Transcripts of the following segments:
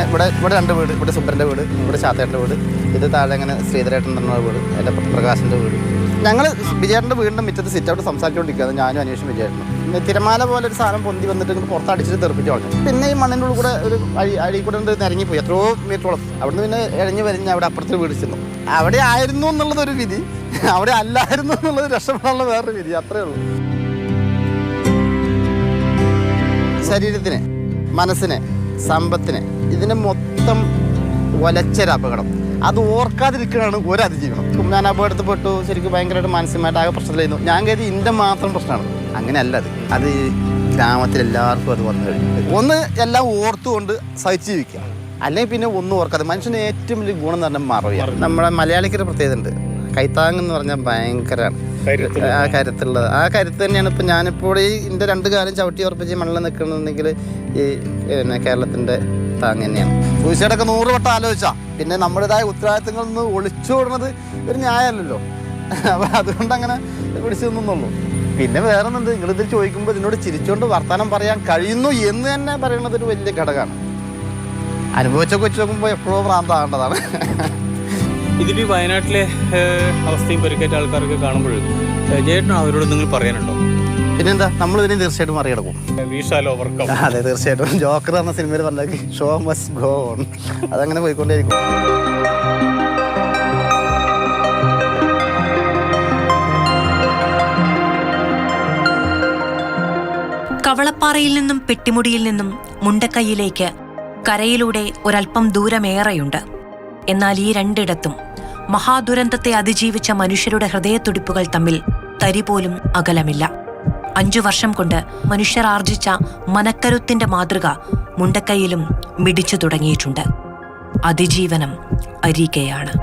ഇവിടെ 2 വീട്, ഇവിടെ സുബ്രൻ്റെ വീട്, ഇവിടെ ചാത്തേട്ടൻ്റെ വീട്, ഇത് താഴെ അങ്ങനെ ശ്രീധരേട്ടൻ എന്ന വീട്, എൻ്റെ പ്രകാശിൻ്റെ വീട്. ഞങ്ങൾ വിജയേട്ടൻ്റെ വീടിൻ്റെ മുറ്റത്ത് സിറ്റ് ഔട്ട് സംസാരിച്ചുകൊണ്ടിരിക്കുകയാണ്, ഞാനും അന്വേഷണം വിജയേട്ടനും. പിന്നെ തിരമാല പോലെ ഒരു സാധനം പൊന്തി വന്നിട്ട് ഇങ്ങനെ പുറത്തടിച്ചിട്ട് തെറിപ്പിച്ച് കളഞ്ഞു. പിന്നെ ഈ മണ്ണിൻ്റെ ഉള്ളിൽ കൂടെ ഒരു അടി കൂടെ ഇറങ്ങിപ്പോയി എത്രയോ മീറ്ററോളം. അവിടുന്ന് പിന്നെ ഇഴഞ്ഞ് വരിഞ്ഞ് അവിടെ അപ്പുറത്ത് വീട് ചെന്നു. അവിടെ ആയിരുന്നു എന്നുള്ളതൊരു വിധി, അവിടെ അല്ലായിരുന്നു എന്നുള്ളത് രക്ഷപ്പെടാനുള്ള വേറൊരു വിധി, അത്രേ ഉള്ളൂ. ശരീരത്തിന്, മനസ്സിന്, സമ്പത്തിന്, ഇതിന് മൊത്തം ഒലച്ചൊരപകടം. അത് ഓർക്കാതിരിക്കുകയാണ് ഒരു അതിജീവനം. ഞാൻ അപകടത്തിൽപ്പെട്ടു, ശരിക്കും ഭയങ്കരമായിട്ട് മാനസികമായിട്ട് ആകെ പ്രശ്നത്തിലായിരുന്നു. ഞാൻ കരുതി എൻ്റെ മാത്രം പ്രശ്നമാണ്. അങ്ങനെയല്ല, അത് ഗ്രാമത്തിലെല്ലാവർക്കും അത് വന്നു കഴിഞ്ഞു. ഒന്ന് എല്ലാം ഓർത്തുകൊണ്ട് സഹിച്ചു ജീവിക്കുക, അല്ലെങ്കിൽ പിന്നെ ഒന്നും ഓർക്കാതെ. മനുഷ്യന് ഏറ്റവും വലിയ ഗുണം എന്ന് പറഞ്ഞാൽ മറവിയാണ്. നമ്മുടെ മലയാളിക്കൊരു പ്രത്യേകത ഉണ്ട്, കൈത്താങ് എന്ന് പറഞ്ഞാൽ ഭയങ്കരമാണ്. ആ കരുത്തുള്ളത്, ആ കരുത്ത് തന്നെയാണ്. ഇപ്പം ഞാനിപ്പോൾ എൻ്റെ 2 കാലം ചവിട്ടി ഉറപ്പിച്ച് മണ്ണിൽ നിൽക്കണമെന്നുണ്ടെങ്കിൽ ഈ കേരളത്തിൻ്റെ താങ് തന്നെയാണ്. സൂയിസൈഡൊക്കെ 100 വട്ടം ആലോചിച്ചാൽ പിന്നെ നമ്മുടേതായ ഉത്തരവാദിത്തങ്ങളിൽ നിന്ന് ഒളിച്ചോടുന്നത് ഒരു ന്യായമല്ലല്ലോ. അപ്പോൾ അതുകൊണ്ട് അങ്ങനെ പിടിച്ചു നിന്നുള്ളൂ. പിന്നെ വേറെ ഒന്നുണ്ട്, നിങ്ങളിത് ചോദിക്കുമ്പോൾ ഇതിനോട് ചിരിച്ചുകൊണ്ട് വർത്തമാനം പറയാൻ കഴിയുന്നു എന്ന് തന്നെ പറയുന്നത് ഒരു വലിയ ഘടകമാണ്. അനുഭവിച്ചൊക്കെ വെച്ച് നോക്കുമ്പോൾ എപ്പോഴും ഭ്രാന്താകേണ്ടതാണ്. ഇതിപ്പോൾ വയനാട്ടിലെ അവസ്ഥയും പരിക്കേറ്റ ആൾക്കാർക്ക് കാണുമ്പോൾ ജയേട്ടൻ അവരോട് നിങ്ങൾ പറയാനുണ്ടോ? പിന്നെന്താ, നമ്മളിതിനെ തീർച്ചയായിട്ടും മറികടക്കും. അതെ, തീർച്ചയായിട്ടും. ജോക്കർ എന്ന സിനിമയിൽ പറഞ്ഞാൽ ഷോ മസ്റ്റ് ഗോ ഓൺ, അതങ്ങനെ പോയിക്കൊണ്ടേയിരിക്കും. കവളപ്പാറയിൽ നിന്നും പെട്ടിമുടിയിൽ നിന്നും മുണ്ടക്കൈയിലേക്ക് കരയിലൂടെ ഒരൽപ്പം ദൂരമേറെയുണ്ട്. എന്നാൽ ഈ 2ഇടത്തും മഹാദുരന്തത്തെ അതിജീവിച്ച മനുഷ്യരുടെ ഹൃദയത്തുടിപ്പുകൾ തമ്മിൽ തരി പോലും അകലമില്ല. 5 വർഷം കൊണ്ട് മനുഷ്യർ ആർജിച്ച മനക്കരുത്തിന്റെ മാതൃക മുണ്ടക്കൈയിലും മിടിച്ചു തുടങ്ങിയിട്ടുണ്ട്. അതിജീവനം അരികെയാണ്.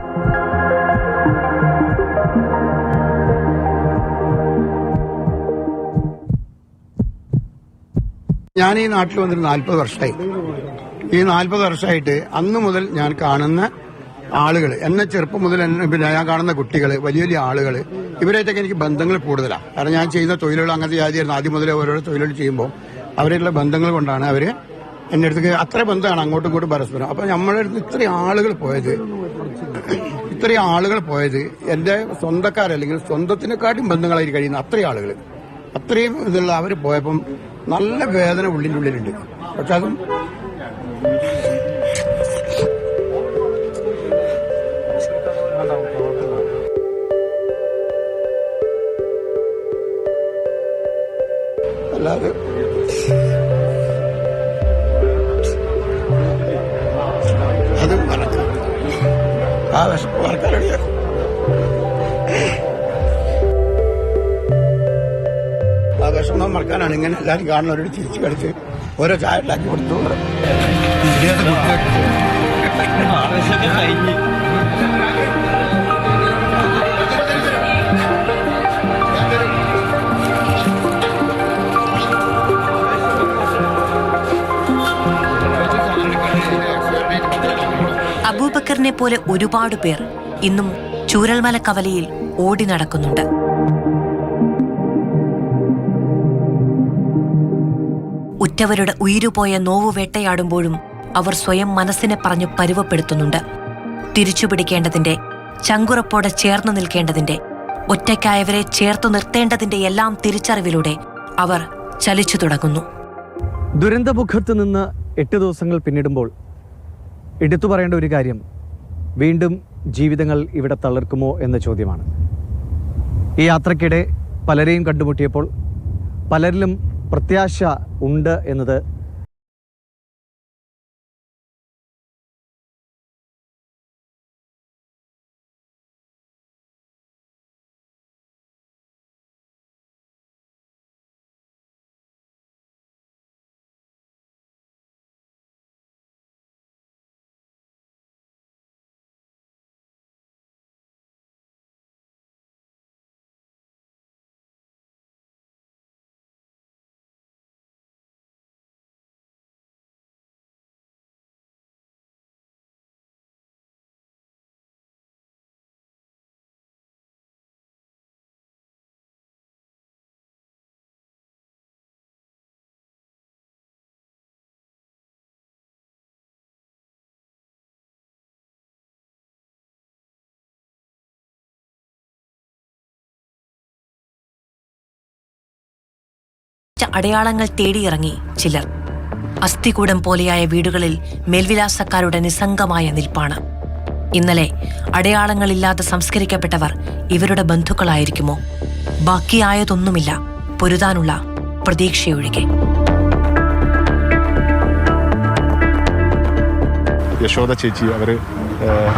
ഞാൻ ഈ നാട്ടിൽ വന്നിട്ട് 40 വർഷമായി. ഈ 40 വർഷമായിട്ട് അന്ന് മുതൽ ഞാൻ കാണുന്ന ആളുകൾ, എന്നെ ചെറുപ്പം മുതൽ പിന്നെ ഞാൻ കാണുന്ന കുട്ടികൾ, വലിയ വലിയ ആളുകൾ, ഇവരായിട്ടൊക്കെ എനിക്ക് ബന്ധങ്ങൾ കൂടുതലാണ്. കാരണം ഞാൻ ചെയ്യുന്ന തൊഴിലുകൾ അങ്ങനത്തെ ജാതിയായിരുന്നു. ആദ്യം മുതലേ ഓരോ തൊഴിലുകൾ ചെയ്യുമ്പോൾ അവരായിട്ടുള്ള ബന്ധങ്ങൾ കൊണ്ടാണ് അവർ എൻ്റെ അടുത്തേക്ക് അത്ര ബന്ധമാണ് അങ്ങോട്ടും ഇങ്ങോട്ടും പരസ്പരം. അപ്പം നമ്മളുടെ അടുത്ത് ഇത്രയും ആളുകൾ പോയത് എൻ്റെ സ്വന്തക്കാരല്ലെങ്കിൽ സ്വന്തത്തിനെക്കാട്ടും ബന്ധങ്ങളായി കഴിയുന്ന അത്രയും ഇതുള്ള അവർ പോയപ്പം നല്ല വേദന ഉള്ളിൻ്റെ ഉള്ളിലുണ്ട്. പക്ഷെ അതും അല്ലാതെ അത് മറക്കാം, ആ വിഷമം മറക്കാനറിയാം. ആ വിഷമം മറക്കാനാണ് ഇങ്ങനെ എല്ലാവരും കാണുന്നവരോട് ചിരിച്ചു കളിച്ച് ഓരോ ചായ ഉണ്ടാക്കി കൊടുത്തു. അബൂബക്കറിനെ പോലെ ഒരുപാട് പേർ ഇന്നും ചൂരൽമല കവലയിൽ ഓടി നടക്കുന്നുണ്ട്. ഉറ്റവരുടെ ഉയിരുപോയ നോവു വേട്ടയാടുമ്പോഴും അവർ സ്വയം മനസ്സിനെ പറഞ്ഞു പരുവപ്പെടുത്തുന്നുണ്ട്. തിരിച്ചുപിടിക്കേണ്ടതിന്റെ, ചങ്കുറപ്പോടെ ചേർന്നു നിൽക്കേണ്ടതിന്റെ, ഒറ്റയ്ക്കായവരെ ചേർത്തു നിർത്തേണ്ടതിന്റെ എല്ലാം തിരിച്ചറിവിലൂടെ അവർ ചലിച്ചു തുടങ്ങുന്നു. ദുരന്തമുഖത്ത് നിന്ന് 8 ദിവസങ്ങൾ പിന്നിടുമ്പോൾ എടുത്തു പറയേണ്ട ഒരു കാര്യം, വീണ്ടും ജീവിതങ്ങൾ ഇവിടെ തളർക്കുമോ എന്ന ചോദ്യമാണ്. ഈ യാത്രക്കിടെ പലരെയും കണ്ടുമുട്ടിയപ്പോൾ പലരിലും പ്രത്യാശ ഉണ്ട് എന്നത് അടയാളങ്ങൾ തേടിയിറങ്ങി ചിലർ. അസ്ഥികൂടം പോലെയായ വീടുകളിൽ മേൽവിലാസക്കാരുടെ നിസ്സംഗമായ നിൽപ്പാണ്. ഇന്നലെ അടയാളങ്ങളില്ലാതെ സംസ്കരിക്കപ്പെട്ടവർ ഇവരുടെ ബന്ധുക്കളായിരിക്കുമോ? ബാക്കിയായതൊന്നുമില്ല, പൊരുതാനുള്ള പ്രതീക്ഷയൊഴികെ. യശോദ ചേച്ചി അവർ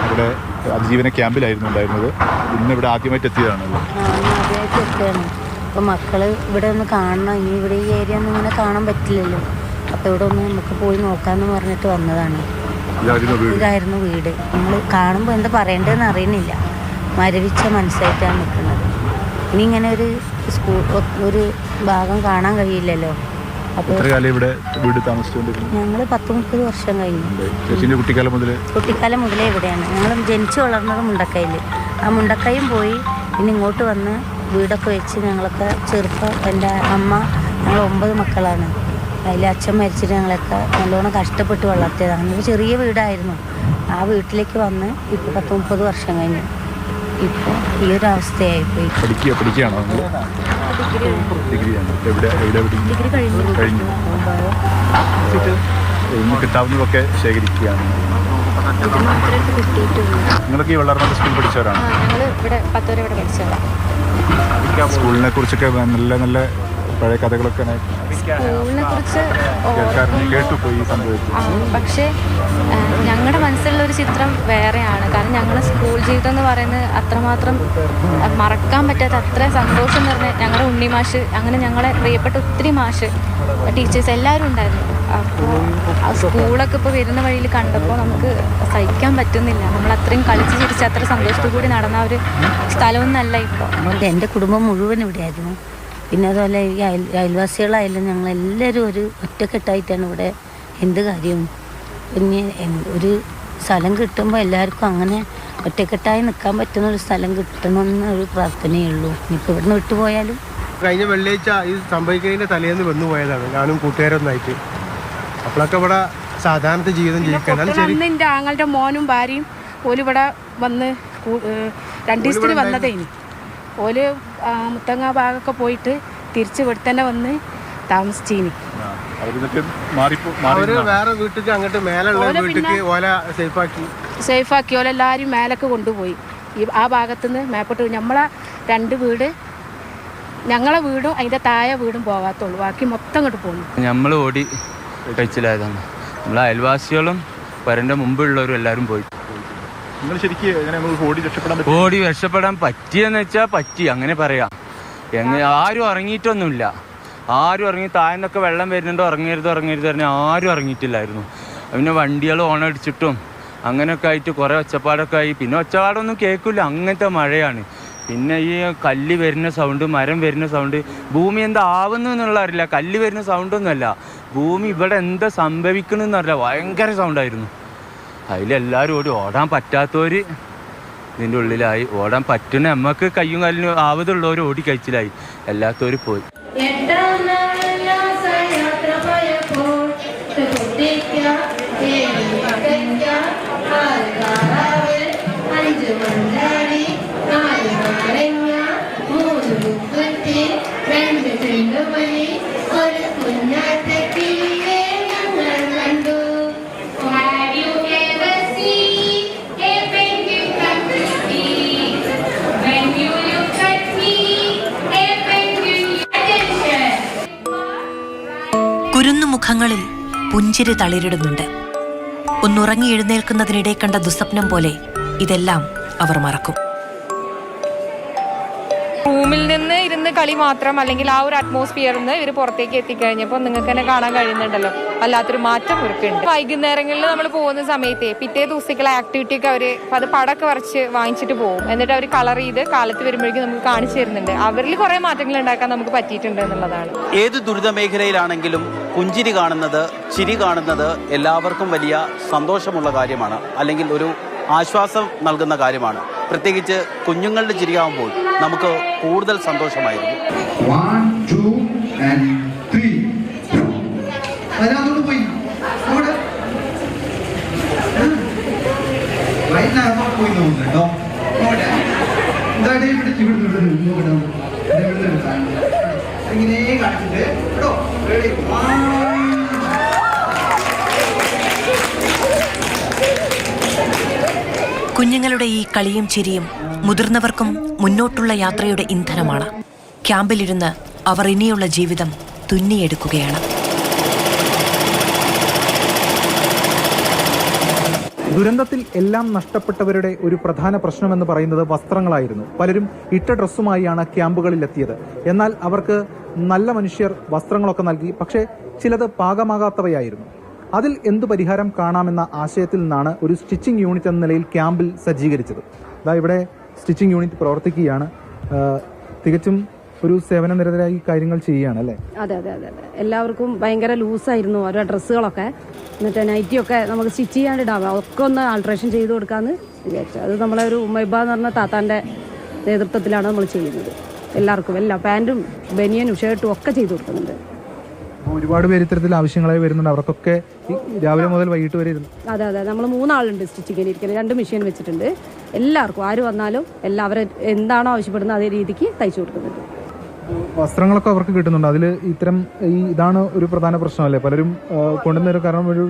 അവിടെ അതിജീവന ക്യാമ്പിലായിരുന്നു ഉണ്ടായിരുന്നത്. ഇന്ന് ഇവിടെ ആദ്യമായിട്ട് എത്തിയതാണല്ലോ. ആദ്യമായിട്ട് എത്തുകയാണ്. അപ്പോൾ മക്കൾ ഇവിടെ ഒന്ന് കാണണം. ഇനി ഇവിടെ ഈ ഏരിയ ഒന്നും ഇങ്ങനെ കാണാൻ പറ്റില്ലല്ലോ. അപ്പോൾ ഇവിടെ ഒന്ന് നമുക്ക് പോയി നോക്കാമെന്ന് പറഞ്ഞിട്ട് വന്നതാണ്. ഇതായിരുന്നു വീട്. നമ്മൾ കാണുമ്പോൾ എന്താ പറയേണ്ടതെന്ന് അറിയുന്നില്ല. മരവിച്ച മനസ്സായിട്ടാണ് നിൽക്കുന്നത്. ഇനി ഇങ്ങനെ ഒരു ഭാഗം കാണാൻ കഴിയില്ലല്ലോ. അപ്പോൾ ഞങ്ങൾ 10-30 വർഷം കഴിഞ്ഞു. കുട്ടിക്കാലം മുതലേ ഇവിടെയാണ്. ഞങ്ങൾ ജനിച്ചു വളർന്നത് മുണ്ടക്കയിൽ. ആ മുണ്ടക്കയും പോയി പിന്നെ ഇങ്ങോട്ട് വന്ന് വീടൊക്കെ വെച്ച് ഞങ്ങളൊക്കെ ചെറുപ്പം. എൻ്റെ അമ്മ, ഞങ്ങൾ 9 മക്കളാണ്. അതിൽ അച്ഛൻ മരിച്ചിട്ട് ഞങ്ങളൊക്കെ നല്ലോണം കഷ്ടപ്പെട്ട് വളർത്തിയതാണ്. ഒരു ചെറിയ വീടായിരുന്നു. ആ വീട്ടിലേക്ക് വന്ന് ഇപ്പോൾ 10-30 വർഷം കഴിഞ്ഞു. ഇപ്പോൾ ഈ ഒരു അവസ്ഥയായിപ്പോയി. ഡിഗ്രി കഴിഞ്ഞു. കിട്ടാവുന്നതൊക്കെ ശേഖരിക്കുകയാണ്. നിങ്ങളൊക്കെ ഈ വളർന്ന സ്കൂളിൽ പഠിച്ചവരാണ്? ഞങ്ങൾ ഇവിടെ 10 വരെ ഇവിടെ പഠിച്ചവരാണ്. സ്കൂളിനെ കുറിച്ചൊക്കെ നല്ല നല്ല പഴയ കഥകളൊക്കെ സ്കൂളിനെ കുറിച്ച് കേട്ടുപോയി സംഭവിച്ചു. പക്ഷേ ഞങ്ങളുടെ മനസ്സിലുള്ള ഒരു ചിത്രം വേറെയാണ്. കാരണം ഞങ്ങളുടെ സ്കൂൾ ജീവിതം എന്ന് പറയുന്നത് അത്രമാത്രം മറക്കാൻ പറ്റാത്ത അത്ര സന്തോഷം നിറഞ്ഞ ഞങ്ങളുടെ ഉണ്ണിമാഷ്, അങ്ങനെ ഞങ്ങളെ പ്രിയപ്പെട്ട ഒത്തിരി മാഷ്, ടീച്ചേഴ്സ് എല്ലാവരും ഉണ്ടായിരുന്നു. അപ്പോൾ ആ സ്കൂളൊക്കെ ഇപ്പോൾ വരുന്ന വഴിയിൽ കണ്ടപ്പോൾ നമുക്ക് സഹിക്കാൻ പറ്റുന്നില്ല. നമ്മൾ അത്രയും കളിച്ച് ചിരിച്ച് അത്ര സന്തോഷത്തോടു കൂടി നടന്ന ഒരു സ്ഥലമൊന്നല്ല ഇപ്പോൾ. എൻ്റെ കുടുംബം മുഴുവൻ ഇവിടെയായിരുന്നു. പിന്നെ അതുപോലെ ഈ അയൽവാസികളായാലും ഞങ്ങളെല്ലാവരും ഒരു ഒറ്റക്കെട്ടായിട്ടാണ് ഇവിടെ എന്ത് കാര്യവും. പിന്നെ ഒരു സ്ഥലം കിട്ടുമ്പോൾ എല്ലാവർക്കും അങ്ങനെ ഒറ്റക്കെട്ടായി നിൽക്കാൻ പറ്റുന്ന ഒരു സ്ഥലം കിട്ടണമെന്നൊരു പ്രാർത്ഥനയേ ഉള്ളൂ. ഇനിയിപ്പോൾ ഇവിടുന്ന് വിട്ടുപോയാലും. കഴിഞ്ഞ വെള്ളിയാഴ്ച ഈ സംഭവിക്കുന്നതിൻ്റെ തലേന്ന് വന്നു പോയതാണ് ഞാനും കൂട്ടുകാരൊന്നായിട്ട്. അപ്പോഴൊക്കെ ഇവിടെ സാധാരണ ജീവിതം ജീവിക്കണം. എൻ്റെ ആങ്ങളുടെ മോനും ഭാര്യയും ഓല് ഇവിടെ വന്ന് 2 ദിവസത്തിന് വന്നതേനി. ഓല് മുത്തങ്ങ ഭാഗമൊക്കെ പോയിട്ട് തിരിച്ച് ഇവിടെ തന്നെ വന്ന് താമസിച്ചീനി. അവര് വേറെ വീട്ടിലേക്ക് അങ്ങോട്ട് മേലുള്ള വീട്ടിലേക്ക് ഓല സേഫാക്കി ഓലെല്ലാവരും മേലൊക്കെ കൊണ്ടുപോയി. ആ ഭാഗത്തുനിന്ന് മേപ്പോട്ട് നമ്മളെ 2 വീട്, ഞങ്ങളെ വീടും അതിൻ്റെ താഴെ വീടും പോകാത്തുള്ളൂ. ബാക്കി മൊത്തം ഇങ്ങോട്ട് പോകുന്നു. നമ്മൾ ഓടി കഴിച്ചിലായതാണ്. നമ്മളെ അയൽവാസികളും വരൻ്റെ മുമ്പുള്ളവരും എല്ലാവരും പോയി. ഓടി രക്ഷപ്പെടാൻ പറ്റിയെന്ന് വെച്ചാൽ പറ്റി, അങ്ങനെ പറയാം. ആരും ഇറങ്ങിയിട്ടൊന്നുമില്ല. ആരും ഇറങ്ങി താഴെന്നൊക്കെ വെള്ളം വരുന്നുണ്ടോ ഇറങ്ങരുത് പറഞ്ഞാൽ ആരും ഇറങ്ങിയിട്ടില്ലായിരുന്നു. പിന്നെ വണ്ടികൾ ഓണടിച്ചിട്ടും അങ്ങനെയൊക്കെ ആയിട്ട് കുറേ ഒച്ചപ്പാടൊക്കെ ആയി. പിന്നെ ഒച്ചപ്പാടൊന്നും കേൾക്കില്ല, അങ്ങനത്തെ മഴയാണ്. പിന്നെ ഈ കല്ല് വരുന്ന സൗണ്ട്, മരം വരുന്ന സൗണ്ട്, ഭൂമി എന്താ ആവുന്നു എന്നുള്ള അറിയില്ല. കല്ല് വരുന്ന സൗണ്ടൊന്നുമല്ല, ഭൂമി ഇവിടെ എന്താ സംഭവിക്കണമെന്ന് അറിയില്ല. ഭയങ്കര സൗണ്ടായിരുന്നു. അതിലെല്ലാവരും ഓടി. ഓടാൻ പറ്റാത്തവർ ഇതിൻ്റെ ഉള്ളിലായി. ഓടാൻ പറ്റുന്ന നമുക്ക് കയ്യും കാലിനും ആവതുള്ളവർ ഓടി കഴിച്ചിലായി. അല്ലാത്തവർ പോയി. മുഖങ്ങളിൽ പുഞ്ചിരി തളിരിടുന്നുണ്ട്. ഒന്നുറങ്ങി എഴുന്നേൽക്കുന്നതിനിടെ കണ്ട ദുസ്വപ്നം പോലെ ഇതെല്ലാം അവർ മറക്കും. റൂമിൽ നിന്ന് ഇരുന്ന് കളി മാത്രം, അല്ലെങ്കിൽ ആ ഒരു അറ്റ്മോസ്ഫിയറിൽ നിന്ന് ഇവർ പുറത്തേക്ക് എത്തിക്കഴിഞ്ഞപ്പോൾ നിങ്ങൾക്ക് തന്നെ കാണാൻ കഴിയുന്നുണ്ടല്ലോ, വല്ലാത്തൊരു മാറ്റം ഇവർക്കുണ്ട്. വൈകുന്നേരങ്ങളിൽ നമ്മൾ പോകുന്ന സമയത്ത് പിറ്റേ ദിവസത്തേക്കുള്ള ആക്ടിവിറ്റി ഒക്കെ അവർ അത് പടമൊക്കെ വരച്ച് വാങ്ങിച്ചിട്ട് പോകും. എന്നിട്ട് അവർ കളർ ചെയ്ത് കാലത്ത് വരുമ്പോഴേക്കും നമുക്ക് കാണിച്ചു തരുന്നുണ്ട്. അവരിൽ കുറെ മാറ്റങ്ങൾ ഉണ്ടാക്കാൻ നമുക്ക് പറ്റിയിട്ടുണ്ട് എന്നുള്ളതാണ്. ഏത് ദുരിത മേഖലയിലാണെങ്കിലും പുഞ്ചിരി കാണുന്നത്, ചിരി കാണുന്നത് എല്ലാവർക്കും വലിയ സന്തോഷമുള്ള കാര്യമാണ്, അല്ലെങ്കിൽ ഒരു ആശ്വാസം നൽകുന്ന കാര്യമാണ്. പ്രത്യേകിച്ച് കുഞ്ഞുങ്ങളുടെ ചിരിയാവുമ്പോൾ നമുക്ക് കൂടുതൽ സന്തോഷമായിരിക്കും. 1 2 and 3 അതിനകത്തോട്ട് പോയി വൈകുന്നേരം പോയി നോക്കുന്നു കേട്ടോ. എന്താ ഇവിടെ ഇങ്ങനെ കാണിച്ചിട്ട് കേട്ടോ. റെഡി 1. കുഞ്ഞുങ്ങളുടെ ഈ കളിയും ചിരിയും മുതിർന്നവർക്കും മുന്നോട്ടുള്ള യാത്രയുടെ ഇന്ധനമാണ്. ക്യാമ്പിലിരുന്ന് അവർ ഇനിയുള്ള ജീവിതം തുന്നിയെടുക്കുകയാണ്. ദുരന്തത്തിൽ എല്ലാം നഷ്ടപ്പെട്ടവരുടെ ഒരു പ്രധാന പ്രശ്നമെന്ന് പറയുന്നത് വസ്ത്രങ്ങളായിരുന്നു. പലരും ഇട്ട ഡ്രസ്സുമായാണ് ക്യാമ്പുകളിലെത്തിയത്. എന്നാൽ അവർക്ക് നല്ല മനുഷ്യർ വസ്ത്രങ്ങളൊക്കെ നൽകി. പക്ഷേ ചിലത് പാകമാകാത്തവയായിരുന്നു. അതിൽ എന്തു പരിഹാരം കാണാമെന്ന ആശയത്തിൽ നിന്നാണ് ഒരു സ്റ്റിച്ചിങ് യൂണിറ്റ് എന്ന നിലയിൽ ക്യാമ്പിൽ സജ്ജീകരിച്ചത്. ഇവിടെ സ്റ്റിച്ചിങ് യൂണിറ്റ് പ്രവർത്തിക്കുകയാണ്. തികച്ചും ഒരു സേവന നിരതരായി കാര്യങ്ങൾ ചെയ്യുകയാണ് അല്ലേ? അതെ അതെ അതെ അതെ. എല്ലാവർക്കും ഭയങ്കര ലൂസായിരുന്നു ഓരോ ഡ്രസ്സുകളൊക്കെ. എന്നിട്ട് നൈറ്റിയൊക്കെ നമുക്ക് സ്റ്റിച്ച് ചെയ്യാണ്ടിടാം, ഒക്കെ ഒന്ന് ആൾട്രേഷൻ ചെയ്ത് കൊടുക്കാമെന്ന് വിചാരിച്ചു. അത് നമ്മളെ ഒരു ഉമ്മൈബ എന്ന് പറഞ്ഞ താത്താൻ്റെ നേതൃത്വത്തിലാണ് നമ്മൾ ചെയ്യുന്നത്. എല്ലാവർക്കും എല്ലാം പാൻറ്റും ബനിയനും ഷർട്ടും ഒക്കെ ചെയ്ത് കൊടുക്കുന്നുണ്ട്. ഒരുപാട് പേര് ഇത്തരത്തിൽ ആവശ്യങ്ങളായി വരുന്നുണ്ട്. അവർക്കൊക്കെ രാവിലെ മുതൽ വൈകിട്ട് വരെ ഇരുന്നു. അതെ അതെ. നമ്മൾ 3 ആളുണ്ട് സ്റ്റിച്ചിങ്ങിന് ഇരിക്കുന്നത്. 2 മെഷീൻ വെച്ചിട്ടുണ്ട്. എല്ലാവർക്കും ആര് വന്നാലും എല്ലാവരും എന്താണോ ആവശ്യപ്പെടുന്നത് അതേ രീതിക്ക് തയ്ച്ചു കൊടുക്കുന്നുണ്ട്. വസ്ത്രങ്ങളൊക്കെ അവർക്ക് കിട്ടുന്നുണ്ട്. അതിൽ ഇത്തരം ഇതാണ് ഒരു പ്രധാന പ്രശ്നമല്ലേ പലരും കൊണ്ടുവന്നൊരു, കാരണം ഒരു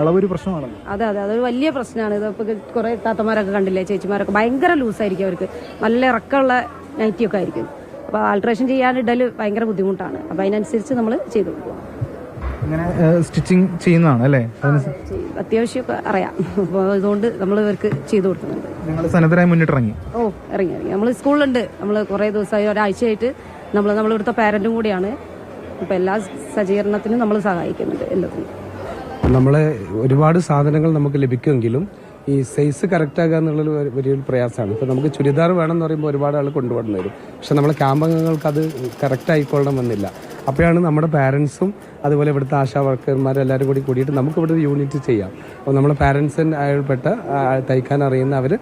അളവൊരു പ്രശ്നമാണല്ലോ. അതെ അതെ, അതൊരു വലിയ പ്രശ്നമാണ്. ഇതിപ്പോൾ കുറേ താത്തമാരൊക്കെ കണ്ടില്ലേ, ചേച്ചിമാരൊക്കെ ഭയങ്കര ലൂസായിരിക്കും. അവർക്ക് നല്ല ഇറക്കമുള്ള നൈറ്റിയൊക്കെ ആയിരിക്കും. അപ്പോൾ ആൾട്രേഷൻ ചെയ്യാനിടൽ ഭയങ്കര ബുദ്ധിമുട്ടാണ്. അപ്പോൾ അതിനനുസരിച്ച് നമ്മൾ ചെയ്തു കൊടുക്കുക. അങ്ങനെ സ്റ്റിച്ചിങ് ചെയ്യുന്നതാണ് അല്ലേ? അത്യാവശ്യമൊക്കെ അറിയാം. അപ്പോൾ അതുകൊണ്ട് നമ്മൾ ഇവർക്ക് ചെയ്തു കൊടുക്കുന്നുണ്ട്. നിങ്ങൾ സന്നദ്ധരായി മുന്നിട്ടിറങ്ങി? ഇറങ്ങി. നമ്മൾ സ്കൂളിലുണ്ട്. നമ്മൾ കുറേ ദിവസമായി, ഒരാഴ്ചയായിട്ട് നമ്മളിവിടുത്തെ പാരൻറ്റും കൂടിയാണ്. അപ്പോൾ എല്ലാ സജ്ജീകരണത്തിനും നമ്മൾ സഹായിക്കുന്നുണ്ട്. എല്ലാത്തിനും നമ്മൾ ഒരുപാട് സാധനങ്ങൾ നമുക്ക് ലഭിക്കുമെങ്കിലും ഈ സൈസ് കറക്റ്റ് ആകുക എന്നുള്ളത് വലിയൊരു പ്രയാസമാണ്. ഇപ്പോൾ നമുക്ക് ചുരിദാർ വേണമെന്ന് പറയുമ്പോൾ ഒരുപാട് ആൾ കൊണ്ടുപോകണം വരും. പക്ഷെ നമ്മളെ ക്യാമ്പംഗങ്ങൾക്ക് അത് കറക്റ്റ് ആയിക്കൊള്ളണമെന്നില്ല. അപ്പോഴാണ് നമ്മുടെ പാരൻസും അതുപോലെ ഇവിടുത്തെ ആശാ വർക്കർമാരെല്ലാവരും കൂടിയിട്ട് നമുക്കിവിടെ ഒരു യൂണിറ്റ് ചെയ്യാം. അപ്പോൾ നമ്മളെ പാരൻസിന് അയാൾപ്പെട്ട തയ്ക്കാൻ അറിയുന്ന അവർ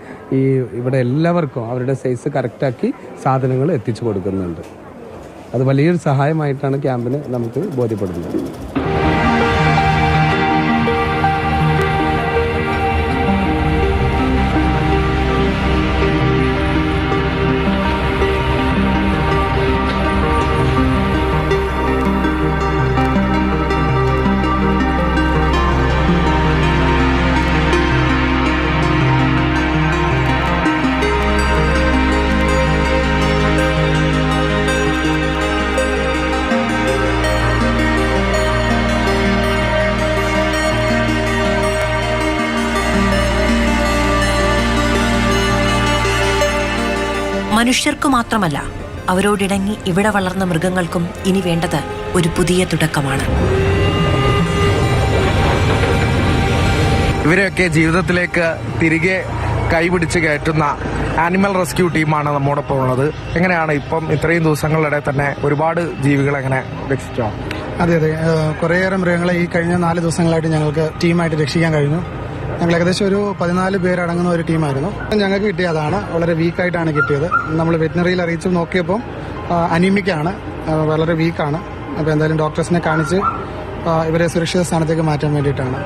ഇവിടെ എല്ലാവർക്കും അവരുടെ സൈസ് കറക്റ്റാക്കി സാധനങ്ങൾ എത്തിച്ചു കൊടുക്കുന്നുണ്ട്. അത് വലിയൊരു സഹായമായിട്ടാണ് ക്യാമ്പിന് നമുക്ക് ബോധ്യപ്പെടുന്നത്. മനുഷ്യർക്കു മാത്രമല്ല, അവരോടിണങ്ങി ഇവിടെ വളർന്ന മൃഗങ്ങൾക്കും ഇനി വേണ്ടത് ഒരു പുതിയ തുടക്കമാണ്. ഇവരെയൊക്കെ ജീവിതത്തിലേക്ക് തിരികെ കൈപിടിച്ച് കയറ്റുന്ന ആനിമൽ റെസ്ക്യൂ ടീമാണ് നമ്മോടൊപ്പം ഉള്ളത്. എങ്ങനെയാണ് ഇപ്പം ഇത്രയും ദിവസങ്ങളുടെ തന്നെ ഒരുപാട് ജീവികളെ എങ്ങനെ രക്ഷിച്ചോ? അതെ അതെ, കുറേയേറെ മൃഗങ്ങളെ ഈ കഴിഞ്ഞ 4 ദിവസങ്ങളായിട്ട് ഞങ്ങൾക്ക് ടീമായിട്ട് രക്ഷിക്കാൻ കഴിഞ്ഞു. ഞങ്ങൾ ഏകദേശം ഒരു 14 പേരടങ്ങുന്ന ഒരു ടീമായിരുന്നു. ഞങ്ങൾക്ക് കിട്ടിയതാണ്, വളരെ വീക്കായിട്ടാണ് കിട്ടിയത്. നമ്മൾ വെറ്റിനറിയിൽ അറിയിച്ച് നോക്കിയപ്പോൾ അനീമിക്കാണ്, വളരെ വീക്കാണ്. അപ്പോൾ എന്തായാലും ഡോക്ടേഴ്സിനെ കാണിച്ച് ഇവരെ സുരക്ഷിത സ്ഥാനത്തേക്ക് മാറ്റാൻ വേണ്ടിയിട്ടാണ്.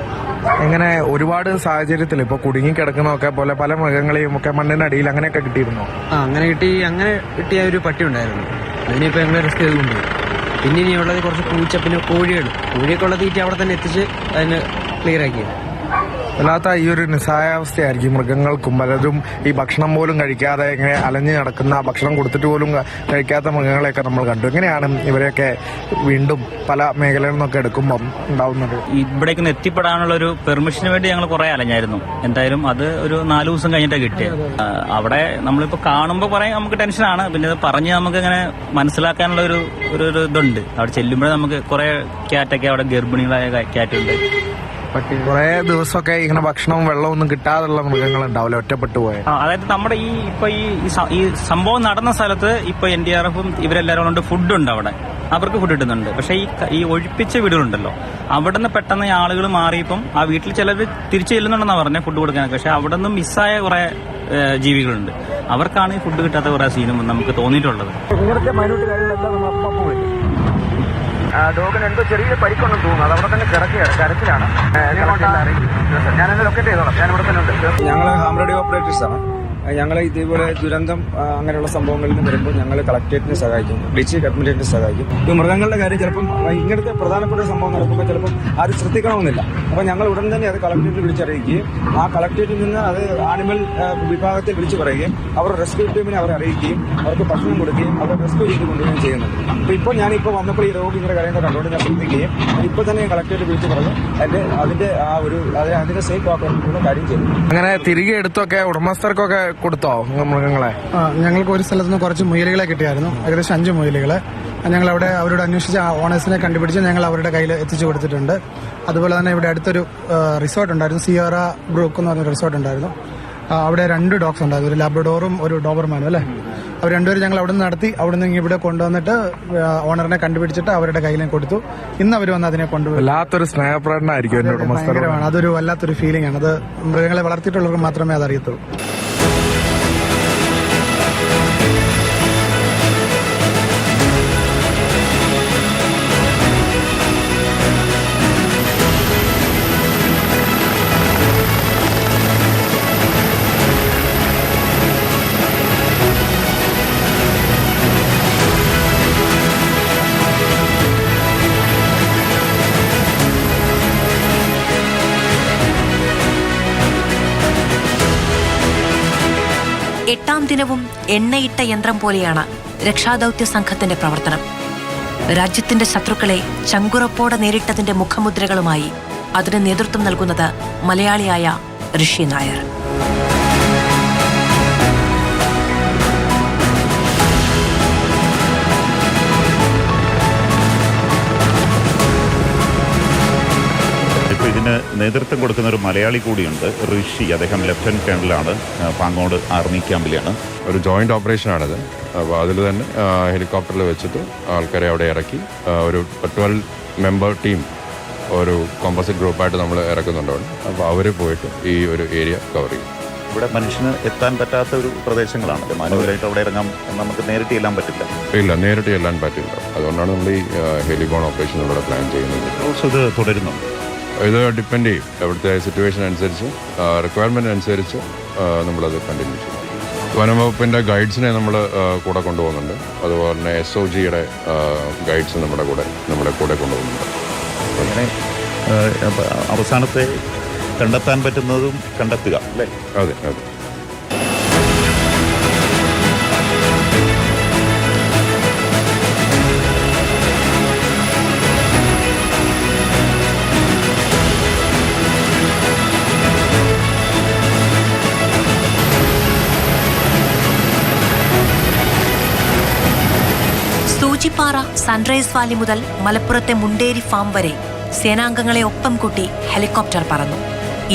എങ്ങനെ ഒരുപാട് സാഹചര്യത്തിൽ ഇപ്പോൾ കുടുങ്ങിക്കിടക്കുന്നതൊക്കെ പോലെ പല മൃഗങ്ങളെയും ഒക്കെ മണ്ണിനടിയിൽ അങ്ങനെയൊക്കെ കിട്ടിയിരുന്നോ? അങ്ങനെ കിട്ടിയ ഒരു പട്ടി ഉണ്ടായിരുന്നു. അതിനിപ്പോൾ ഞങ്ങൾ റെസ്ക്യൂ ചെയ്തുകൊണ്ട് പിന്നെ ഇനിയുള്ളത് കുറച്ച് പൂച്ച, പിന്നെ കോഴിയൊക്കെ ഉള്ള തീറ്റ അവിടെ തന്നെ എത്തിച്ച് അതിന് ക്ലിയർ ആക്കിയത്. അല്ലാത്ത ഈ ഒരു നിസ്സഹായാവസ്ഥയായിരിക്കും മൃഗങ്ങൾക്കും. പലരും ഈ ഭക്ഷണം പോലും കഴിക്കാതെ ഇങ്ങനെ അലഞ്ഞു നടക്കുന്ന, ഭക്ഷണം കൊടുത്തിട്ട് പോലും കഴിക്കാത്ത മൃഗങ്ങളെയൊക്കെ നമ്മൾ കണ്ടു. എങ്ങനെയാണ് ഇവരെയൊക്കെ വീണ്ടും പല മേഖലകളിൽ നിന്നൊക്കെ എടുക്കുമ്പം ഉണ്ടാവുന്നത്? ഇവിടേക്ക് എത്തിപ്പെടാനുള്ള ഒരു പെർമിഷന് വേണ്ടി ഞങ്ങൾ കുറെ അലഞ്ഞായിരുന്നു. എന്തായാലും അത് ഒരു 4 ദിവസം കഴിഞ്ഞിട്ടാണ് കിട്ടിയത്. അവിടെ നമ്മളിപ്പോൾ കാണുമ്പോൾ കുറെ നമുക്ക് ടെൻഷനാണ്. പിന്നെ ഇത് പറഞ്ഞ് നമുക്ക് ഇങ്ങനെ മനസ്സിലാക്കാനുള്ള ഒരു ഇതുണ്ട്. അവിടെ ചെല്ലുമ്പോഴേ നമുക്ക് കുറെ ക്യാറ്റൊക്കെ, അവിടെ ഗർഭിണികളായ ക്യാറ്റുണ്ട്. കുറെ ദിവസമൊക്കെ ഇങ്ങനെ ഭക്ഷണവും വെള്ളവും ഒന്നും കിട്ടാതുള്ള മൃഗങ്ങൾ ഉണ്ടാവില്ല, ഒറ്റപ്പെട്ടു പോയ. അതായത് നമ്മുടെ ഈ സംഭവം നടന്ന സ്ഥലത്ത് ഇപ്പൊ NDRFും ഇവരെല്ലാവരും കൊണ്ട് ഫുഡ് ഉണ്ട് അവിടെ, അവർക്ക് ഫുഡ് കിട്ടുന്നുണ്ട്. പക്ഷെ ഈ ഒഴിപ്പിച്ച വീടുകളുണ്ടല്ലോ, അവിടെ നിന്ന് പെട്ടെന്ന് ആളുകൾ മാറിയപ്പം ആ വീട്ടിൽ ചിലർ തിരിച്ചു ചെല്ലുന്നുണ്ടെന്നാ പറഞ്ഞത് ഫുഡ് കൊടുക്കാനൊക്കെ. പക്ഷെ അവിടെ നിന്ന് മിസ്സായ കുറെ ജീവികളുണ്ട്. അവർക്കാണ് ഈ ഫുഡ് കിട്ടാത്ത കുറെ സീനും നമുക്ക് തോന്നിയിട്ടുള്ളത്. ഡോഗിന് എന്തോ ചെറിയ പരിക്കൊണ്ടെന്ന് തോന്നുന്നു. അത് അവിടെ തന്നെ കിടക്കുകയാണ്, കരച്ചിലാണ്. ഞാനെന്നെ ലൊക്കേറ്റ് ചെയ്തോളാം, ഞാൻ ഇവിടെ തന്നെ ഉണ്ട്. ഞങ്ങൾ ഹാം റേഡിയോ ഓപ്പറേറ്റേഴ്സ് ആണ്. ഞങ്ങൾ ഇതേപോലെ ദുരന്തം അങ്ങനെയുള്ള സംഭവങ്ങളിൽ നിന്ന് വരുമ്പോൾ ഞങ്ങൾ കളക്ടറേറ്റിനെ സഹായിക്കും, ഡിസ്ട്രിക്ട് അഡ്മിനിസ്ട്രേറ്ററിനെ സഹായിക്കും. ഈ മൃഗങ്ങളുടെ കാര്യം ചിലപ്പം ഇങ്ങനത്തെ പ്രധാനപ്പെട്ട സംഭവം നടക്കുമ്പോൾ ചിലപ്പം ആരും ശ്രദ്ധിക്കണമെന്നില്ല. അപ്പോൾ ഞങ്ങൾ ഉടൻ തന്നെ അത് കളക്ടറേറ്റിൽ വിളിച്ചറിയിക്കുകയും ആ കളക്ടറേറ്റിൽ നിന്ന് അത് ആനിമൽ വിഭാഗത്തിൽ വിളിച്ചു പറയുകയും അവർ റെസ്ക്യൂ ടീമിനെ അവരെ അറിയിക്കുകയും അവർക്ക് ഭക്ഷണം കൊടുക്കുകയും അവർ റെസ്ക്യൂ ചെയ്ത് കൊണ്ടുവരികയും ചെയ്യുന്നുണ്ട്. അപ്പോൾ ഇപ്പോൾ ഞാനിപ്പോൾ വന്നപ്പോൾ ഈ രോഗി ഇങ്ങനെ കരയുന്ന കണ്ടുകൊണ്ട് ഞാൻ ശ്രദ്ധിക്കുകയും ഇപ്പോൾ തന്നെ കളക്ടറേറ്റ് വിളിച്ച് പറഞ്ഞു അതിന്റെ ആ ഒരു അതിനെ സേഫ് ആക്കാനുള്ള കാര്യം ചെയ്തു. അങ്ങനെ തിരികെ എടുത്തൊക്കെ ഉടമസ്ഥർക്കൊക്കെ കൊടുത്തോ മൃഗങ്ങളെ? ഞങ്ങൾക്ക് ഒരു സ്ഥലത്ത് നിന്ന് കുറച്ച് മുയലുകളെ കിട്ടിയായിരുന്നു, ഏകദേശം 5 മുയലുകളെ. ഞങ്ങൾ അവിടെ അവരോട് അന്വേഷിച്ച് ആ ഓണേഴ്സിനെ കണ്ടുപിടിച്ച് ഞങ്ങൾ അവരുടെ കയ്യിൽ എത്തിച്ചു കൊടുത്തിട്ടുണ്ട്. അതുപോലെ തന്നെ ഇവിടെ അടുത്തൊരു റിസോർട്ട് ഉണ്ടായിരുന്നു, സിയറ ബ്രൂക്ക് എന്ന് പറഞ്ഞ റിസോർട്ട് ഉണ്ടായിരുന്നു. അവിടെ 2 ഡോഗ്സ് ഉണ്ടായിരുന്നു, ഒരു ലാബ്രഡോറും ഒരു ഡോബർമാനും അല്ലേ. അവർ രണ്ടുപേരും ഞങ്ങൾ അവിടെ നിന്ന് നടത്തി, അവിടെ നിന്ന് ഇവിടെ കൊണ്ടുവന്നിട്ട് ഓണറിനെ കണ്ടുപിടിച്ചിട്ട് അവരുടെ കയ്യിലേക്ക് കൊടുത്തു. ഇന്ന് അവർ വന്ന് അതിനെ കൊണ്ടുപോയി. വല്ലാത്തൊരു സ്നേഹപ്രകടനമായിരിക്കും. ഭയങ്കരമാണ്, അതൊരു വല്ലാത്തൊരു ഫീലിംഗ് ആണ്. അത് മൃഗങ്ങളെ വളർത്തിയിട്ടുള്ളവർക്ക് മാത്രമേ അത് അറിയത്തുള്ളൂ. എട്ടാം ദിനവും എണ്ണയിട്ട യന്ത്രം പോലെയാണ് രക്ഷാദൌത്യ സംഘത്തിന്റെ പ്രവർത്തനം. രാജ്യത്തിന്റെ ശത്രുക്കളെ ചങ്കുറപ്പോടെ നേരിട്ടതിന്റെ മുഖമുദ്രകളുമായി അതിന് നേതൃത്വം നൽകുന്നത് മലയാളിയായ ഋഷി നായർ. ഇതിന് നേതൃത്വം കൊടുക്കുന്ന ഒരു മലയാളി കൂടിയുണ്ട്, ഋഷി. അദ്ദേഹം ലഫ്റ്റനന്റ് കേണലാണ്, പാങ്ങോട് ആർമി ക്യാമ്പിലാണ്. ഒരു ജോയിന്റ് ഓപ്പറേഷനാണത്. അപ്പോൾ അതിൽ തന്നെ ഹെലികോപ്റ്ററിൽ വെച്ചിട്ട് ആൾക്കാരെ അവിടെ ഇറക്കി ഒരു 12 മെമ്പർ ടീം ഒരു കോമ്പോസിറ്റ് ഗ്രൂപ്പായിട്ട് നമ്മൾ ഇറക്കുന്നുണ്ട്. അപ്പോൾ അവർ പോയിട്ട് ഈ ഒരു ഏരിയ കവർ ചെയ്യും. ഇവിടെ മനുഷ്യന് എത്താൻ പറ്റാത്ത ഒരു പ്രദേശങ്ങളാണ്. മാനുവലായിട്ട് അവിടെ ഇറങ്ങാൻ നമുക്ക് നേരിട്ട് ചെല്ലാൻ പറ്റില്ല. ഇല്ല, നേരിട്ട് ചെല്ലാൻ പറ്റില്ല. അതുകൊണ്ടാണ് നമ്മൾ ഈ ഹെലികോൺ ഓപ്പറേഷൻ ഇവിടെ പ്ലാൻ ചെയ്യുന്നത്. ഇത് തുടരുന്നുണ്ട്. ഇത് ഡിപ്പെൻഡ് ചെയ്യും, അവിടുത്തെ സിറ്റുവേഷൻ അനുസരിച്ച്, റിക്വയർമെൻറ്റ് അനുസരിച്ച് നമ്മളത് കണ്ടിന്യൂ ചെയ്യും. വനംവകുപ്പിൻ്റെ ഗൈഡ്സിനെ നമ്മൾ കൂടെ കൊണ്ടുപോകുന്നുണ്ട്. അതുപോലെ തന്നെ SOGയുടെ ഗൈഡ്സ് നമ്മുടെ കൂടെ കൊണ്ടുപോകുന്നുണ്ട്. അങ്ങനെ അവസാനത്തെ കണ്ടെത്താൻ പറ്റുന്നതും കണ്ടെത്തുക അല്ലേ? അതെ അതെ. സൂചിപ്പാറ സൺറൈസ് വാലി മുതൽ മലപ്പുറത്തെ മുണ്ടേരി ഫാം വരെ സേനാംഗങ്ങളെ ഒപ്പം കൂട്ടി ഹെലികോപ്റ്റർ പറന്നു.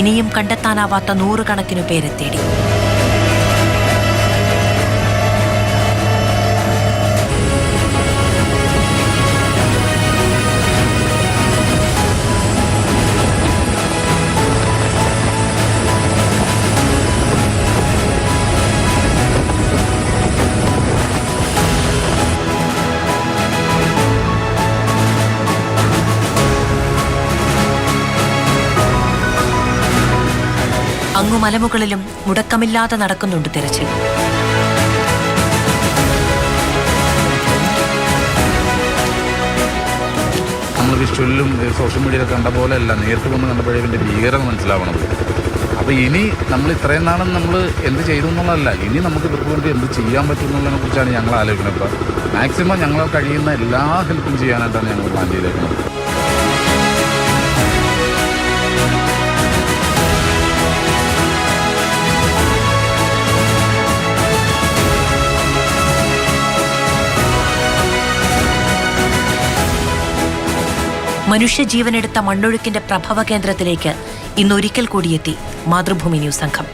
ഇനിയും കണ്ടെത്താനാവാത്ത 100 കണക്കിനു പേരെ തേടി. അങ്ങു മലമുകളിലും മുടക്കമില്ലാതെ നടക്കുന്നുണ്ട് തിരച്ചിൽ. നമ്മൾ വിഷ്വലിലും സോഷ്യൽ മീഡിയയിലൊക്കെ കണ്ട പോലെയല്ല, നേരിട്ട് കൊണ്ട് കണ്ടപ്പോഴേ ഇതിൻ്റെ ഭീകരത മനസ്സിലാവണം. അപ്പോൾ ഇനി നമ്മൾ ഇത്രയും നാളും നമ്മൾ എന്ത് ചെയ്തു എന്നുള്ളതല്ല, ഇനി നമുക്ക് ഇവർക്ക് വേണ്ടി എന്ത് ചെയ്യാൻ പറ്റും എന്നുള്ളതിനെ കുറിച്ചാണ് ഞങ്ങൾ ആലോചിക്കുന്നത്. അപ്പോൾ മാക്സിമം ഞങ്ങൾ കഴിയുന്ന എല്ലാ ഹെൽപ്പും ചെയ്യാനായിട്ടാണ് ഞങ്ങൾ പ്ലാൻ ചെയ്തേക്കുന്നത്. മനുഷ്യജീവനെടുത്ത മണ്ണൊഴുക്കിന്റെ പ്രഭവ കേന്ദ്രത്തിലേക്ക് ഇന്നൊരിക്കൽ കൂടിയെത്തി മാതൃഭൂമി ന്യൂസ് സംഘം.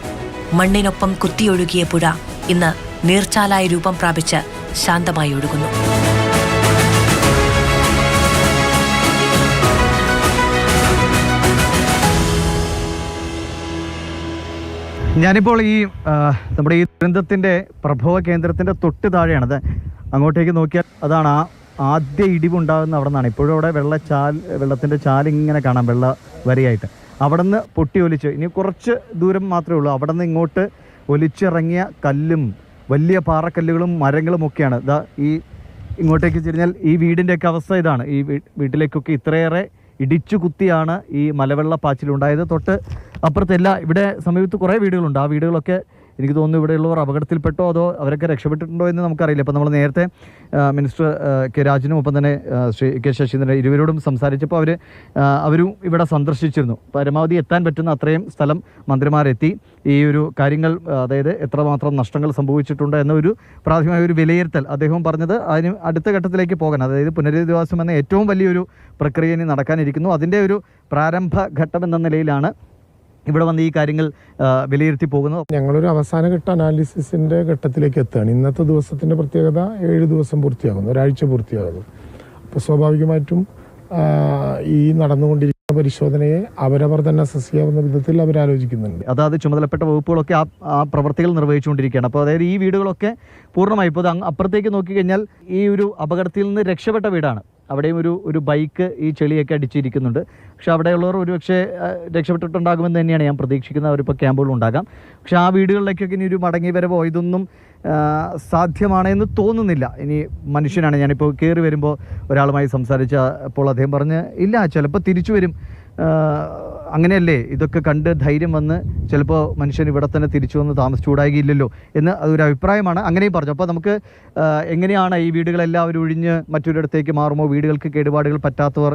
മണ്ണിനൊപ്പം കുത്തിയൊഴുകിയ പുഴ ഇന്ന് നീർച്ചാലായി രൂപം പ്രാപിച്ച് ശാന്തമായി ഒഴുകുന്നു. ഞാനിപ്പോൾ ഈ നമ്മുടെ ഈ ദുരന്തത്തിൻ്റെ പ്രഭവ കേന്ദ്രത്തിൻ്റെ തൊട്ട് താഴെയാണത്. അങ്ങോട്ടേക്ക് നോക്കിയാൽ അതാണ് ആ ആദ്യ ഇടിവുണ്ടാകുന്ന അവിടെ നിന്നാണ്. ഇപ്പോഴും അവിടെ വെള്ളത്തിൻ്റെ ചാലിങ്ങനെ കാണാം, വെള്ള വരിയായിട്ട്. അവിടെ നിന്ന് പൊട്ടി ഒലിച്ച് ഇനി കുറച്ച് ദൂരം മാത്രമേ ഉള്ളൂ. അവിടെ നിന്ന് ഇങ്ങോട്ട് ഒലിച്ചിറങ്ങിയ കല്ലും വലിയ പാറക്കല്ലുകളും മരങ്ങളും ഒക്കെയാണ്. ഇതാ ഈ ഇങ്ങോട്ടേക്ക് തിരിഞ്ഞാൽ ഈ വീടിൻ്റെയൊക്കെ അവസ്ഥ ഇതാണ്. ഈ വീട്ടിലേക്കൊക്കെ ഇത്രയേറെ ഇടിച്ചു കുത്തിയാണ് ഈ മലവെള്ളപ്പാച്ചിലുണ്ടായത്. തൊട്ട് അപ്പുറത്തല്ല, ഇവിടെ സമീപത്ത് കുറേ വീടുകളുണ്ട്. ആ വീടുകളൊക്കെ എനിക്ക് തോന്നുന്നു ഇവിടെയുള്ളവർ അപകടത്തിൽപ്പെട്ടോ അതോ അവരൊക്കെ രക്ഷപ്പെട്ടിട്ടുണ്ടോ എന്ന് നമുക്കറിയില്ല. ഇപ്പോൾ നമ്മൾ നേരത്തെ മിനിസ്റ്റർ കെ രാജനും ഒപ്പം തന്നെ ശ്രീ കെ ശശീന്ദ്രൻ ഇരുവരോടും സംസാരിച്ചപ്പോൾ അവരും ഇവിടെ സന്ദർശിച്ചിരുന്നു. പരമാവധി എത്താൻ പറ്റുന്ന അത്രയും സ്ഥലം മന്ത്രിമാരെത്തി ഈ ഒരു കാര്യങ്ങൾ, അതായത് എത്രമാത്രം നഷ്ടങ്ങൾ സംഭവിച്ചിട്ടുണ്ട് എന്നൊരു പ്രാഥമികമായ ഒരു വിലയിരുത്തൽ അദ്ദേഹം പറഞ്ഞത്. അതിന് അടുത്ത ഘട്ടത്തിലേക്ക് പോകാൻ, അതായത് പുനരധിവാസം എന്ന ഏറ്റവും വലിയൊരു പ്രക്രിയ ഇനി നടക്കാനിരിക്കുന്നു. അതിൻ്റെ ഒരു പ്രാരംഭ ഘട്ടം എന്ന നിലയിലാണ് ഇവിടെ വന്ന് ഈ കാര്യങ്ങൾ വിലയിരുത്തി പോകുന്നത്. ഞങ്ങളൊരു അവസാനഘട്ട അനാലിസിസിന്റെ ഘട്ടത്തിലേക്ക് എത്തുകയാണ്. ഇന്നത്തെ ദിവസത്തിന്റെ പ്രത്യേകത 7 ദിവസം പൂർത്തിയാകുന്നു, ഒരാഴ്ച പൂർത്തിയാകുന്നു. അപ്പോൾ സ്വാഭാവികമായിട്ടും ഈ നടന്നുകൊണ്ടിരിക്കുന്ന പരിശോധനയെ അവരവർ തന്നെ അസസ് ചെയ്യാവുന്ന വിധത്തിൽ അവരാലോചിക്കുന്നുണ്ട്. അതായത് ചുമതലപ്പെട്ട വകുപ്പുകളൊക്കെ ആ പ്രവർത്തികൾ നിർവഹിച്ചുകൊണ്ടിരിക്കുകയാണ്. അപ്പോൾ അതായത് ഈ വീടുകളൊക്കെ പൂർണ്ണമായി ഇപ്പോൾ അപ്പുറത്തേക്ക് നോക്കിക്കഴിഞ്ഞാൽ ഈ ഒരു അപകടത്തിൽ നിന്ന് രക്ഷപ്പെട്ട വീടാണ്. അവിടെയും ഒരു ബൈക്ക് ഈ ചെളിയൊക്കെ അടിച്ചിരിക്കുന്നുണ്ട്. പക്ഷെ അവിടെയുള്ളവർ ഒരുപക്ഷെ രക്ഷപ്പെട്ടിട്ടുണ്ടാകുമെന്ന് തന്നെയാണ് ഞാൻ പ്രതീക്ഷിക്കുന്നത്. അവരിപ്പോൾ ക്യാമ്പുകളുണ്ടാകാം. പക്ഷെ ആ വീടുകളിലേക്കൊക്കെ ഇനി ഒരു മടങ്ങി വരവോ ഇതൊന്നും സാധ്യമാണെന്ന് തോന്നുന്നില്ല. ഇനി മനുഷ്യനാണ്, ഞാനിപ്പോൾ കയറി വരുമ്പോൾ ഒരാളുമായി സംസാരിച്ചപ്പോൾ അദ്ദേഹം പറഞ്ഞ് ഇല്ല, ചിലപ്പോൾ തിരിച്ചു വരും, അങ്ങനെയല്ലേ, ഇതൊക്കെ കണ്ട് ധൈര്യം വന്ന് ചിലപ്പോൾ മനുഷ്യൻ ഇവിടെ തന്നെ തിരിച്ചു വന്ന് താമസിച്ചുകൂടായില്ലല്ലോ എന്ന് അതൊരു അഭിപ്രായമാണ്. അങ്ങനെയും പറഞ്ഞു. അപ്പോൾ നമുക്ക് എങ്ങനെയാണ് ഈ വീടുകളെല്ലാവരും ഒഴിഞ്ഞ് മറ്റൊരിടത്തേക്ക് മാറുമോ, വീടുകൾക്ക് കേടുപാടുകൾ പറ്റാത്തവർ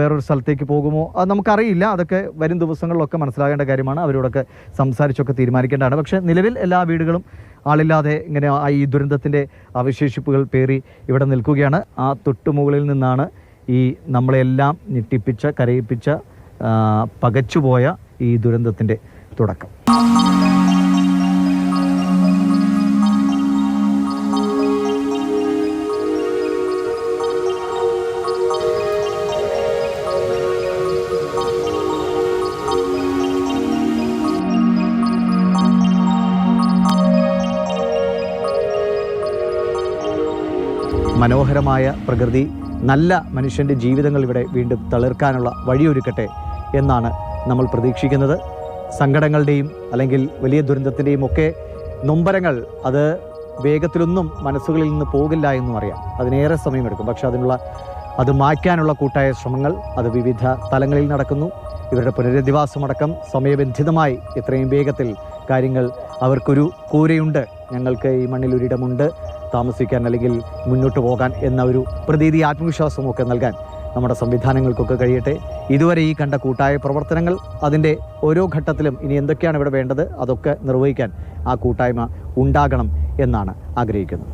വേറൊരു സ്ഥലത്തേക്ക് പോകുമോ, അത് നമുക്കറിയില്ല. അതൊക്കെ വരും ദിവസങ്ങളിലൊക്കെ മനസ്സിലാകേണ്ട കാര്യമാണ്. അവരോടൊക്കെ സംസാരിച്ചൊക്കെ തീരുമാനിക്കേണ്ടതാണ്. പക്ഷേ നിലവിൽ എല്ലാ വീടുകളും ആളില്ലാതെ ഇങ്ങനെ ഈ ദുരന്തത്തിൻ്റെ അവശേഷിപ്പുകൾ പേറി ഇവിടെ നിൽക്കുകയാണ്. ആ തൊട്ടുമുകളിൽ നിന്നാണ് ഈ നമ്മളെല്ലാം ഞെട്ടിപ്പിച്ച, കരയിപ്പിച്ച, പകച്ചുപോയ ഈ ദുരന്തത്തിൻ്റെ തുടക്കം. മനോഹരമായ പ്രകൃതി നല്ല മനുഷ്യൻ്റെ ജീവിതങ്ങൾ ഇവിടെ വീണ്ടും തളിർക്കാനുള്ള വഴിയൊരുക്കട്ടെ എന്നാണ് നമ്മൾ പ്രതീക്ഷിക്കുന്നത്. സങ്കടങ്ങളുടെയും അല്ലെങ്കിൽ വലിയ ദുരന്തത്തിൻ്റെയും ഒക്കെ നൊമ്പരങ്ങൾ അത് വേഗത്തിലൊന്നും മനസ്സുകളിൽ നിന്ന് പോകില്ല എന്നും അറിയാം. അതിനേറെ സമയമെടുക്കും. പക്ഷെ അത് മായ്ക്കാനുള്ള കൂട്ടായ ശ്രമങ്ങൾ അത് വിവിധ തലങ്ങളിൽ നടക്കുന്നു. ഇവരുടെ പുനരധിവാസമടക്കം സമയബന്ധിതമായി എത്രയും വേഗത്തിൽ കാര്യങ്ങൾ, അവർക്കൊരു കൂരയുണ്ട്, ഞങ്ങൾക്ക് ഈ മണ്ണിൽ ഒരിടമുണ്ട് താമസിക്കാൻ അല്ലെങ്കിൽ മുന്നോട്ട് പോകാൻ എന്ന ഒരു പ്രതീതി, ആത്മവിശ്വാസമൊക്കെ നൽകാൻ നമ്മുടെ സംവിധാനങ്ങൾക്കൊക്കെ കഴിയട്ടെ. ഇതുവരെ ഈ കണ്ട കൂട്ടായ പ്രവർത്തനങ്ങൾ അതിൻ്റെ ഓരോ ഘട്ടത്തിലും ഇനി എന്തൊക്കെയാണ് ഇവിടെ വേണ്ടത് അതൊക്കെ നിർവഹിക്കാൻ ആ കൂട്ടായ്മ ഉണ്ടാകണം എന്നാണ് ആഗ്രഹിക്കുന്നത്.